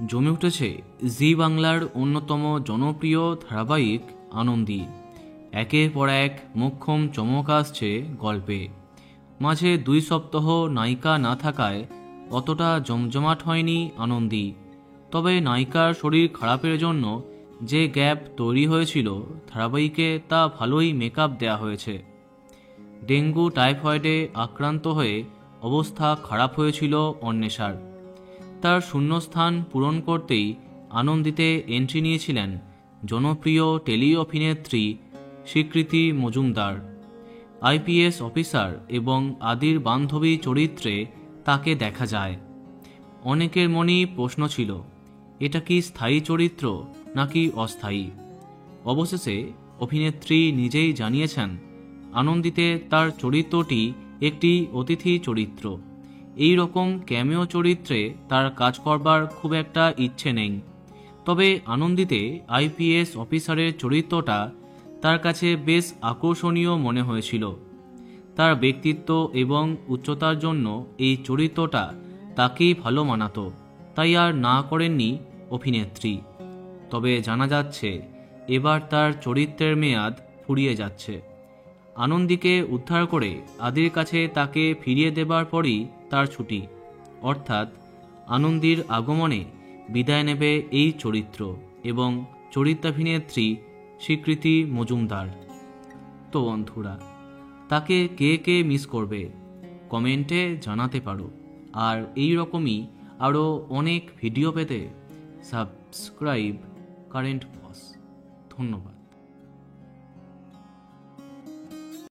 জমে উঠেছে জি বাংলার অন্যতম জনপ্রিয় ধারাবাহিক আনন্দী। একের পর এক মোক্ষম চমক আসছে গল্পে। মাঝে 2 সপ্তাহ নায়িকা না থাকায় অতটা জমজমাট হয়নি আনন্দী। তবে নায়িকার শরীর খারাপের জন্য যে গ্যাপ তৈরি হয়েছিল ধারাবাহিকে তা ভালোই মেকআপ দেওয়া হয়েছে। ডেঙ্গু টাইফয়েডে আক্রান্ত হয়ে অবস্থা খারাপ হয়েছিল অন্বেষার। তার শূন্যস্থান পূরণ করতেই আনন্দীতে এন্ট্রি নিয়েছিলেন জনপ্রিয় টেলি অভিনেত্রী স্বীকৃতি মজুমদার। আইপিএস অফিসার এবং আদির বান্ধবী চরিত্রে তাকে দেখা যায়। অনেকের মনেই প্রশ্ন ছিল, এটা কি স্থায়ী চরিত্র নাকি অস্থায়ী? অবশেষে অভিনেত্রী নিজেই জানিয়েছেন আনন্দীতে তার চরিত্রটি একটি অতিথি চরিত্র। এই রকম ক্যামেও চরিত্রে তার কাজ করবার খুব একটা ইচ্ছে নেই। তবে আনন্দীতে আইপিএস অফিসারের চরিত্রটা তার কাছে বেশ আকর্ষণীয় মনে হয়েছিল। তার ব্যক্তিত্ব এবং উচ্চতার জন্য এই চরিত্রটা তাকেই ভালো মানাতো, তাই আর না করেননি অভিনেত্রী। তবে জানা যাচ্ছে এবার তার চরিত্রের মেয়াদ ফুরিয়ে যাচ্ছে। আনন্দীকে উদ্ধার করে আদির কাছে তাকে ফিরিয়ে দেবার পরই তার ছুটি, অর্থাৎ আনন্দীর আগমনে বিদায় নেবে এই চরিত্র এবং চরিত্রাভিনেত্রী স্বীকৃতি মজুমদার। তো বন্ধুরা, তাকে কে কে মিস করবে কমেন্টে জানাতে পারো। আর এই রকমই আরও অনেক ভিডিও পেতে সাবস্ক্রাইব কারেন্ট বস। ধন্যবাদ।